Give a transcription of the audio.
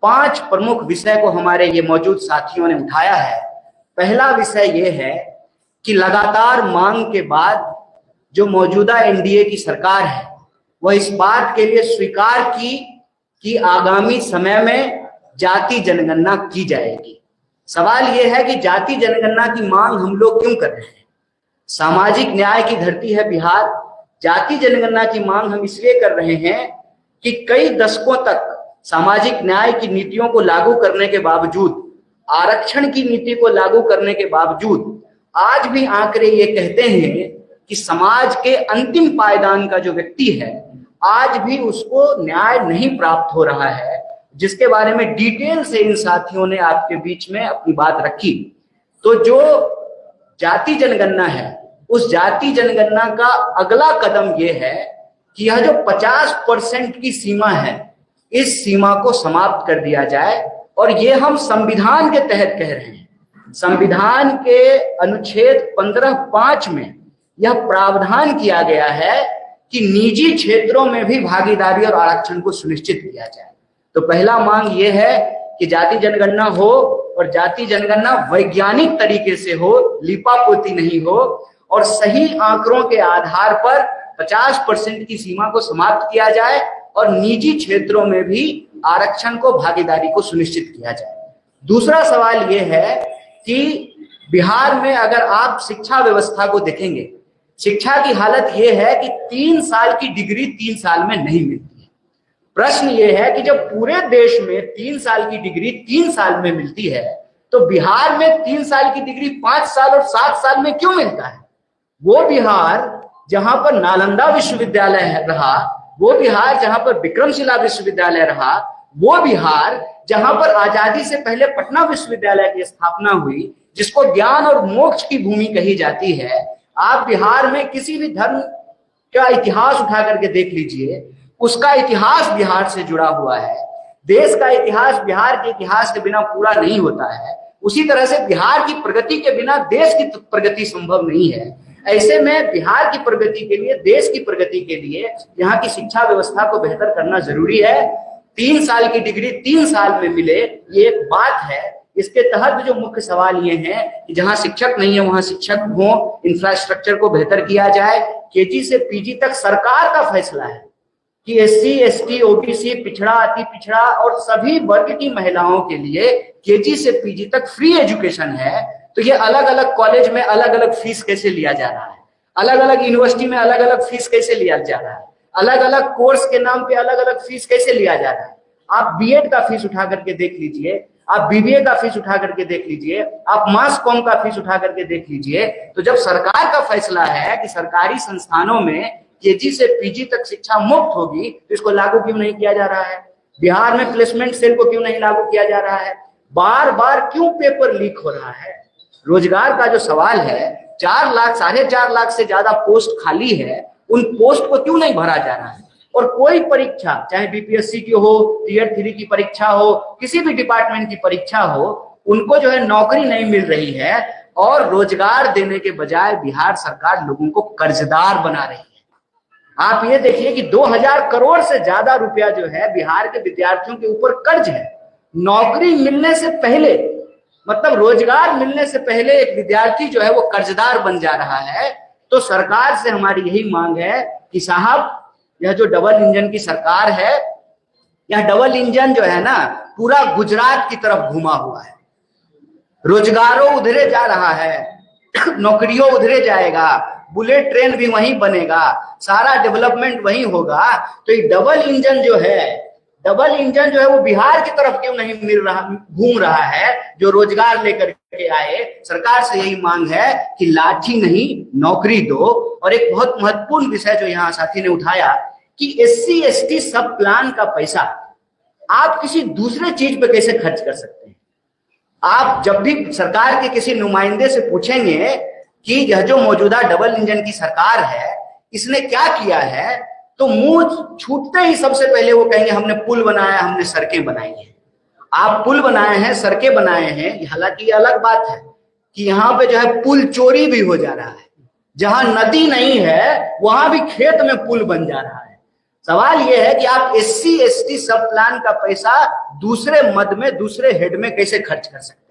5 प्रमुख विषय को हमारे ये मौजूद साथियों ने उठाया है। पहला विषय ये है कि लगातार मांग के बाद जो मौजूदा एनडीए की सरकार है वह इस बात के लिए स्वीकार की कि आगामी समय में जाति जनगणना की जाएगी। सवाल यह है कि जाति जनगणना की मांग हम लोग क्यों कर रहे हैं? सामाजिक न्याय की धरती है बिहार। जाति जनगणना की मांग हम इसलिए कर रहे हैं कि कई दशकों तक सामाजिक न्याय की नीतियों को लागू करने के बावजूद, आरक्षण की नीति को लागू करने के बावजूद आज भी आंकड़े ये कहते हैं कि समाज के अंतिम पायदान का जो व्यक्ति है आज भी उसको न्याय नहीं प्राप्त हो रहा है, जिसके बारे में डिटेल से इन साथियों ने आपके बीच में अपनी बात रखी। तो जो जाति जनगणना है उस जाति जनगणना का अगला कदम यह है कि यह जो 50% की सीमा है इस सीमा को समाप्त कर दिया जाए। और ये हम संविधान के तहत कह रहे हैं। संविधान के अनुच्छेद 15(5) में यह प्रावधान किया गया है कि निजी क्षेत्रों में भी भागीदारी और आरक्षण को सुनिश्चित किया जाए। तो पहला मांग यह है कि जाति जनगणना हो और जाति जनगणना वैज्ञानिक तरीके से हो, लिपापोती नहीं हो, और सही आंकड़ों के आधार पर 50% की सीमा को समाप्त किया जाए और निजी क्षेत्रों में भी आरक्षण को, भागीदारी को सुनिश्चित किया जाए। दूसरा सवाल यह है कि बिहार में अगर आप शिक्षा व्यवस्था को देखेंगे, शिक्षा की हालत यह है कि 3 साल की डिग्री 3 साल में नहीं मिलती है। प्रश्न यह है कि जब पूरे देश में 3 साल की डिग्री 3 साल में मिलती है तो बिहार में 3 साल की डिग्री 5 साल और 7 साल में क्यों मिलता है? वो बिहार जहां पर नालंदा विश्वविद्यालय रहा, वो बिहार जहां पर विक्रमशिला विश्वविद्यालय रहा, वो बिहार जहां पर आजादी से पहले पटना विश्वविद्यालय की स्थापना हुई, जिसको ज्ञान और मोक्ष की भूमि कही जाती है। आप बिहार में किसी भी धर्म का इतिहास उठा करके देख लीजिए, उसका इतिहास बिहार से जुड़ा हुआ है। देश का इतिहास बिहार के इतिहास के बिना पूरा नहीं होता है। उसी तरह से बिहार की प्रगति के बिना देश की प्रगति संभव नहीं है। ऐसे में बिहार की प्रगति के लिए, देश की प्रगति के लिए यहाँ की शिक्षा व्यवस्था को बेहतर करना जरूरी है। 3 साल की डिग्री 3 साल में मिले, ये एक बात है। इसके तहत जो मुख्य सवाल ये है कि जहां शिक्षक नहीं है वहां शिक्षक हो, इंफ्रास्ट्रक्चर को बेहतर किया जाए। केजी से पीजी तक सरकार का फैसला है कि एससी, एसटी, ओबीसी, पिछड़ा, अति पिछड़ा और सभी वर्ग की महिलाओं के लिए केजी से पीजी तक फ्री एजुकेशन है। तो ये अलग अलग कॉलेज में अलग अलग फीस कैसे लिया जा रहा है, अलग अलग यूनिवर्सिटी में अलग अलग फीस कैसे लिया जा रहा है, अलग अलग कोर्स के नाम पे अलग अलग फीस कैसे लिया जा रहा है। आप बीएड का फीस उठा करके देख लीजिए, आप बीबीए का फीस उठा करके देख लीजिए, आप मास कॉम का फीस उठा करके देख लीजिए। तो जब सरकार का फैसला है कि सरकारी संस्थानों में केजी से पीजी तक शिक्षा मुफ्त होगी, तो इसको लागू क्यों नहीं किया जा रहा है? बिहार में प्लेसमेंट सेल को क्यों नहीं लागू किया जा रहा है? बार बार क्यों पेपर लीक हो रहा है? रोजगार का जो सवाल है, 4 लाख, 4.5 लाख से ज्यादा पोस्ट खाली है, उन पोस्ट को क्यों नहीं भरा जा रहा है? और कोई परीक्षा, चाहे बीपीएससी की हो, टियर 3 की परीक्षा हो, किसी भी डिपार्टमेंट की परीक्षा हो, उनको जो है नौकरी नहीं मिल रही है। और रोजगार देने के बजाय बिहार सरकार लोगों को कर्जदार बना रही है। आप ये देखिए कि 2000 करोड़ से ज्यादा रुपया जो है बिहार के विद्यार्थियों के ऊपर कर्ज है। नौकरी मिलने से पहले, मतलब रोजगार मिलने से पहले एक विद्यार्थी जो है वो कर्जदार बन जा रहा है। तो सरकार से हमारी यही मांग है कि साहब, यह जो डबल इंजन की सरकार है, यह डबल इंजन जो है ना पूरा गुजरात की तरफ घुमा हुआ है। रोजगारों उधरे जा रहा है, नौकरियों उधरे जाएगा, बुलेट ट्रेन भी वहीं बनेगा, सारा डेवलपमेंट वहीं होगा। तो ये डबल इंजन जो है वो बिहार की तरफ क्यों नहीं घूम रहा है, जो रोजगार लेकर के आए? सरकार से यही मांग है कि लाठी नहीं नौकरी दो। और एक बहुत महत्वपूर्ण विषय जो यहाँ साथी ने उठाया कि एससी एसटी सब प्लान का पैसा आप किसी दूसरे चीज पे कैसे खर्च कर सकते हैं? आप जब भी सरकार के किसी नुमाइंदे से पूछेंगे कि यह जो मौजूदा डबल इंजन की सरकार है इसने क्या किया है, तो मुंह छूटते ही सबसे पहले वो कहेंगे हमने पुल बनाया, हमने सड़कें बनाई है। आप पुल बनाए हैं, सड़कें बनाए हैं, हालांकि ये अलग बात है कि यहाँ पे जो है पुल चोरी भी हो जा रहा है। जहां नदी नहीं है वहां भी खेत में पुल बन जा रहा है। सवाल यह है कि आप SC ST सब प्लान का पैसा दूसरे मद में, दूसरे हेड में कैसे खर्च कर सकते हैं।